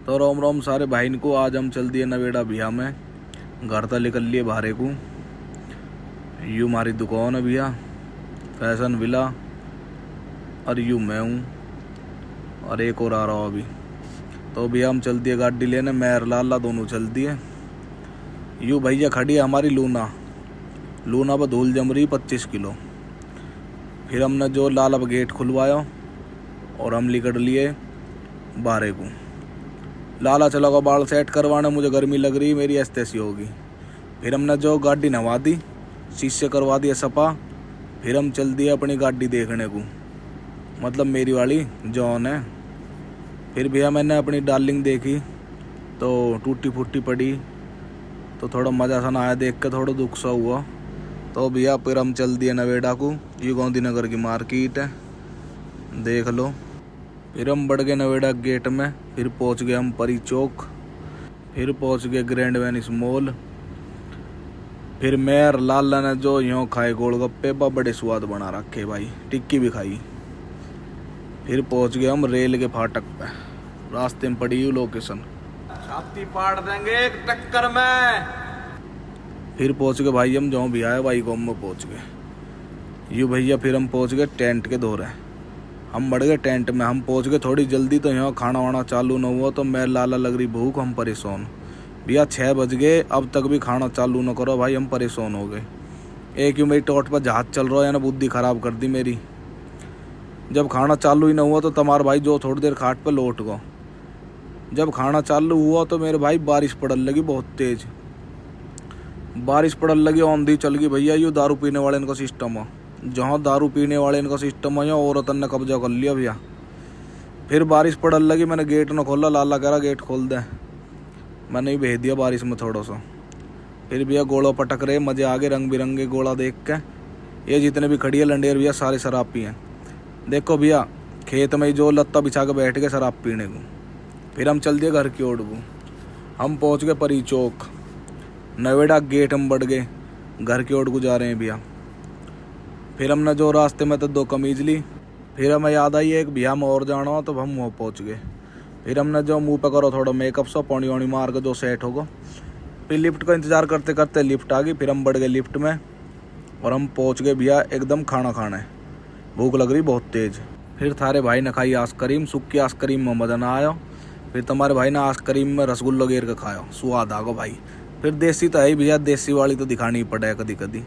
तो रोम रोम सारे भाई को। आज हम चल दिए नवेड़ा भैया में, घर तक निकल लिए भारे को। यूँ हमारी दुकान है भैया, फैशन विला, और यूँ मैं हूँ और एक और आ रहा हूँ अभी। तो भैया हम चल दिए गाड़ी लेने, मैं लाला दोनों चल दिए। यूँ भैया खड़ी है हमारी लूना पर धूल जम रही 25 किलो। फिर हमने जो लाला पर गेट खुलवाया और हम निकल लिए बारे को। लाला चला गया बाल सेट करवाने, मुझे गर्मी लग रही, मेरी ऐसी होगी। फिर हमने जो गाड़ी नहवा दी, शीशे करवा दिए सपा। फिर हम चल दिए अपनी गाड़ी देखने को, मतलब मेरी वाली जॉन है। फिर भैया मैंने अपनी डार्लिंग देखी तो टूटी फूटी पड़ी, तो थोड़ा मज़ा सा ना आया देख के, थोड़ा दुख सा हुआ। तो भैया फिर हम चल दिए नवेड़ा को। ये गांधीनगर की मार्केट है, देख लो। फिर हम बढ़ गए नवेड़ा गेट में। फिर पहुंच गए हम परी चौक। फिर पहुंच गए ग्रैंड वेनिस मॉल। फिर मेयर लाला ने जो यूँ खाए गोलगप्पे, बड़े स्वाद बना रखे भाई, टिक्की भी खाई। फिर पहुंच गए हम रेल के फाटक पे, रास्ते में पड़ी हुई लोकेशन, छाती पाड़ देंगे एक टक्कर में। फिर पहुंच गए भाई हम जो भी आए भाई गाँव में पहुंच गए। यूँ भैया फिर हम पहुंच गए टेंट के दौरे। हम बढ़ गए टेंट में, हम पहुंच गए थोड़ी जल्दी, तो यहाँ खाना वाना चालू न हुआ। तो मैं लाला लग रही भूख, हम परेशान। भैया 6 बज गए, अब तक भी खाना चालू न करो भाई, हम परेशान हो गए। एक यूँ मेरी टोट पर जहाज चल रहा है ना, बुद्धि खराब कर दी मेरी। जब खाना चालू ही न हुआ तो तुम्हारा भाई जो थोड़ी देर खाट पर लौट गया। जब खाना चालू हुआ तो मेरे भाई बारिश पड़ने लगी, बहुत तेज बारिश पड़ने लगी, आंधी चल गई भैया। ये दारू पीने वाले इनका सिस्टम है, जहाँ दारू पीने वाले इनका सिस्टम है, औरत ने कब्जा कर लिया भैया। फिर बारिश पड़ने लगी, मैंने गेट न खोला, लाला कह रहा गेट खोल दे, मैंने ही भेज दिया बारिश में थोड़ा सा। फिर भैया गोला पटक रहे, मजे आ गए रंग बिरंगे गोला देख के। ये जितने भी खड़ी है लंडेर भैया सारे शराब पिए। देखो भैया खेत में जो लत्ता बिछा के बैठ गए शराब पीने को। फिर हम चल दिए घर की ओर को। हम पहुँच गए परी चौक, नवेड़ा गेट हम बढ़ गए, घर की ओर को जा रहे हैं भैया। फिर हमने जो रास्ते में तो 2 कमीज ली। फिर हमें याद आई एक भैया में और जाना हो, तो हम वहाँ पहुँच गए। फिर हमने जो मुंह पे करो थोड़ा मेकअप सा, पानी वानी मार के जो सेट होगा। फिर लिफ्ट का इंतज़ार करते करते लिफ्ट आ गई। फिर हम बढ़ गए लिफ्ट में और हम पहुँच गए भैया एकदम खाना खाने, भूख लग रही बहुत तेज़। फिर थारे भाई ने खाई आइसक्रीम, सूखी आइसक्रीम में मज़ा ना आया। फिर तुम्हारे भाई ने आइसक्रीम में रसगुल्ला गेर के खाया, स्वाद आ गया भाई। फिर देसी तो है ही भैया, देसी वाली तो दिखानी ही पड़े कभी कभी।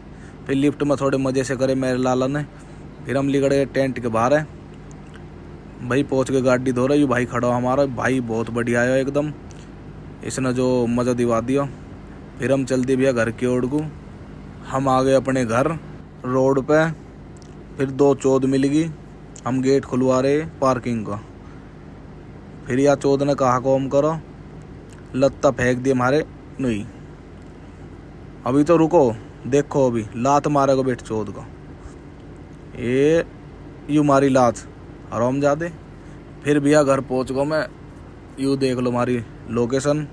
फिर लिफ्ट में थोड़े मज़े से करे मेरे लाला ने। फिर हम निकल गए टेंट के बाहर है भाई, पहुंच के गाड़ी धो रहा है। भाई खड़ा हमारा भाई बहुत बढ़िया आया एकदम, इसने जो मज़ा दिवा दिया। फिर हम चल दिए भैया घर की ओर को। हम आ गए अपने घर रोड पे। फिर 2 चौध मिल गई, हम गेट खुलवा रहे पार्किंग का। फिर या चौध ने कहा को हम करो, लत्ता फेंक दिए हमारे नहीं। अभी तो रुको, देखो अभी लात मारेगा बेट चौध का, ये यूँ मारी लात हरामजादे। फिर भैया घर पहुँच गया मैं, यूँ देख लो हमारी लोकेशन।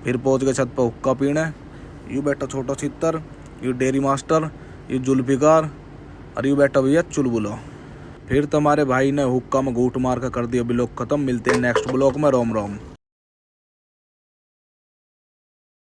फिर पहुँच गए छत पर हुक्का पीने। यूँ बैठा छोटा चित्तर, यूँ डेरी मास्टर, यूँ जुल्फिकार, और यूँ बैठा भैया चुलबुला। फिर तुम्हारे भाई ने हुक्का में घूट मार कर दिया ब्लॉक खत्म। मिलते हैं नेक्स्ट ब्लॉक में। रोम रोम।